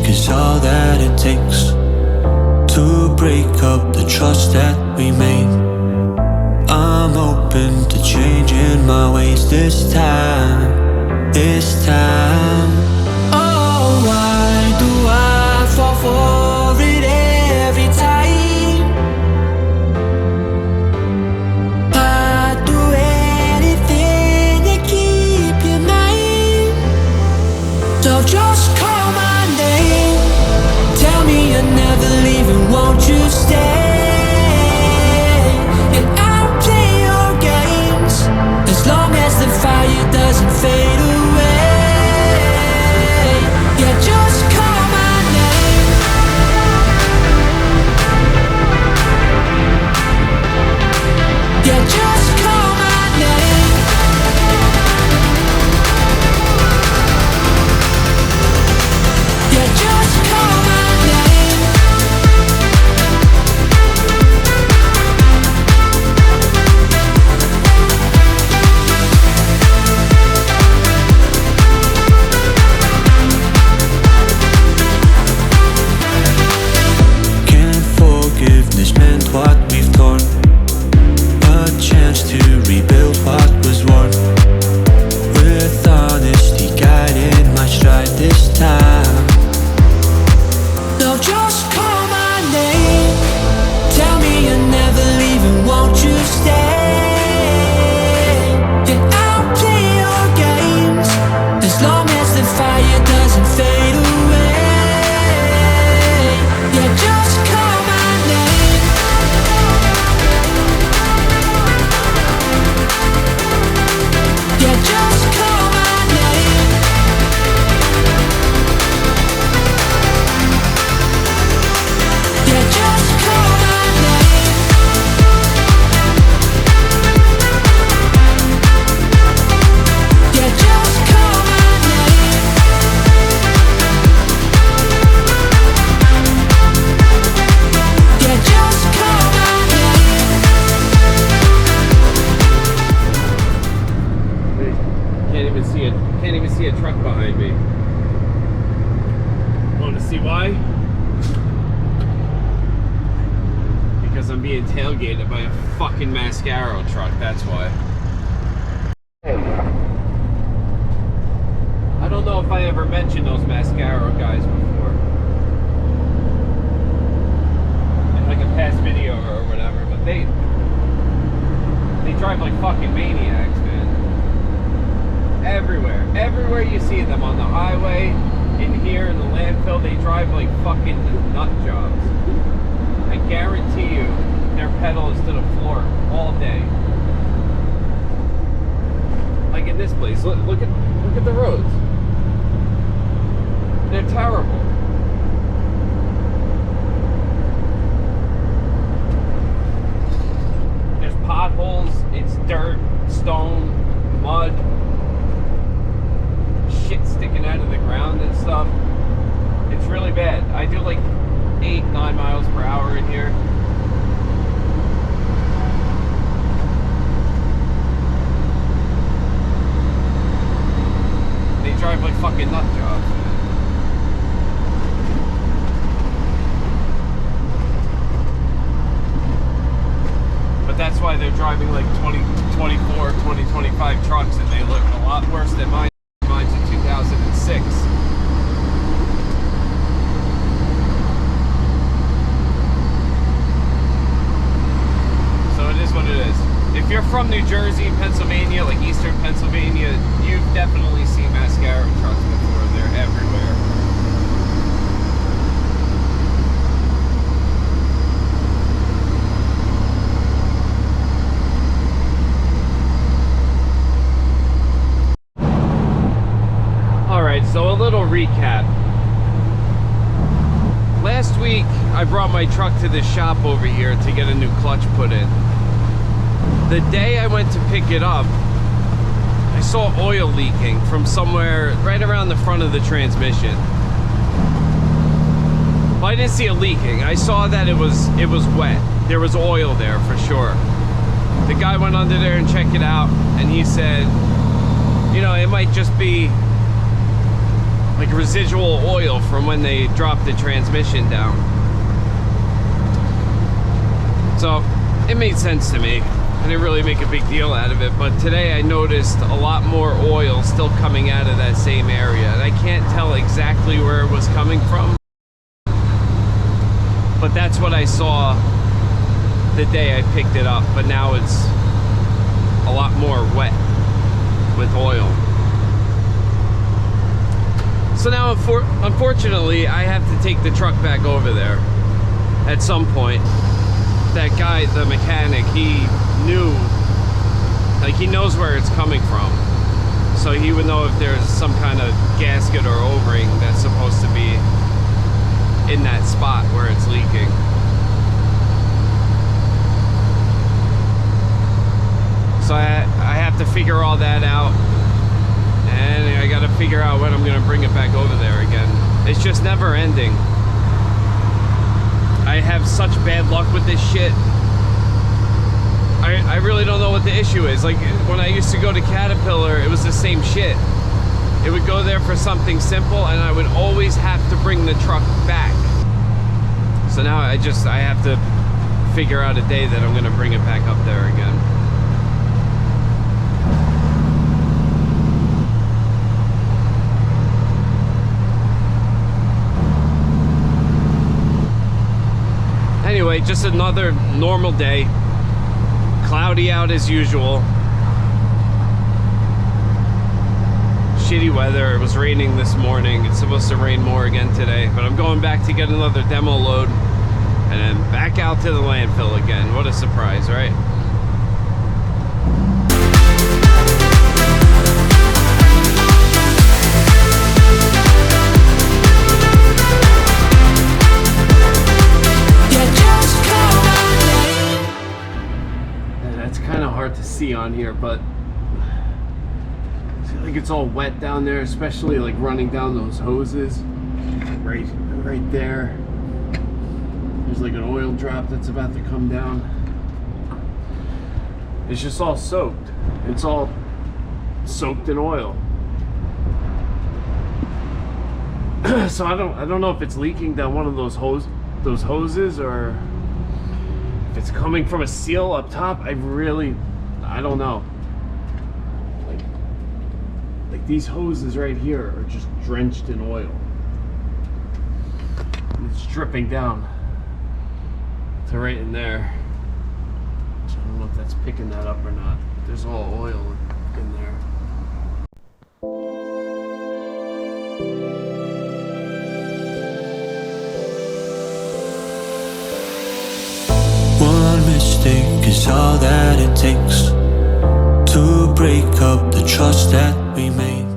is all that it takes to break up the trust that we made. I'm open to changing my ways this time, this time. Oh, why do I fall for it every time? I'd do anything to keep you mine. So just call my name, tell me you're never leaving, won't you stay? And I'll play your games as long as the fire doesn't fade away. Yeah, just call my name. Yeah, just call my name. Yeah, just call my name. Can't forgiveness mend what we've torn, a chance to rebuild what was worn, with honesty guiding my stride this time. So just call my name, tell me you're never leaving, won't you stay? And I'll play your games as long as the fire doesn't fade away. Yeah, just call my name. Yeah, just call my name. Yeah, just call my name. Yeah, just call my name. Yeah, just call my name. Can't even see a truck behind me. Want to see why? Because I'm being tailgated by a fucking Mascaro truck, that's why. I don't know if I ever mentioned those Mascaro guys before. In like a past video or whatever, but they drive like fucking maniacs, man. Everywhere you see them, on the highway, in here, in the landfill, they drive like fucking nut jobs. I guarantee you, their pedal is to the floor all day. Like in this place, look at the roads. They're terrible. There's potholes, it's dirt, stone, mud, shit sticking out of the ground and stuff. It's really bad. I do like 8-9 miles per hour in here. They drive like fucking nut jobs, man. But that's why they're driving like 2024, 2025 trucks, and they look a lot worse than mine. Mine's a 2006. So it is what it is. If you're from New Jersey, Pennsylvania, like Eastern Pennsylvania, you've definitely seen Mascaro trucks before. They're everywhere. So a little recap. Last week, I brought my truck to the shop over here to get a new clutch put in. The day I went to pick it up, I saw oil leaking from somewhere right around the front of the transmission. Well, I didn't see it leaking. I saw that it was wet. There was oil there for sure. The guy went under there and checked it out, and he said, you know, it might just be like residual oil from when they dropped the transmission down. So it made sense to me. I didn't really make a big deal out of it, but today I noticed a lot more oil still coming out of that same area, and I can't tell exactly where it was coming from, but that's what I saw the day I picked it up. But now it's a lot more wet with oil. So now unfortunately I have to take the truck back over there at some point. That guy, the mechanic, he knew, like, he knows where it's coming from, so he would know if there's some kind of gasket or O-ring that's supposed to be in that spot where it's leaking. So I have to figure all that out, and I got to figure out when I'm going to bring it back over there again. It's just never ending. I have such bad luck with this shit. I really don't know what the issue is. Like, when I used to go to Caterpillar, it was the same shit. It would go there for something simple, and I would always have to bring the truck back. So now I have to figure out a day that I'm gonna bring it back up there again. Anyway, just another normal day. Cloudy out as usual. Shitty weather. It was raining this morning. It's supposed to rain more again today, but I'm going back to get another demo load and then back out to the landfill again. What a surprise, right? To see on here, but I feel like it's all wet down there, especially like running down those hoses right there. There's like an oil drop that's about to come down. It's just all soaked. It's all soaked in oil. So I don't know if it's leaking down one of those hoses, or if it's coming from a seal up top. I don't know. Like these hoses right here are just drenched in oil. And it's dripping down to right in there. So I don't know if that's picking that up or not. There's all oil in there. One mistake is all that it takes to break up the trust that we made.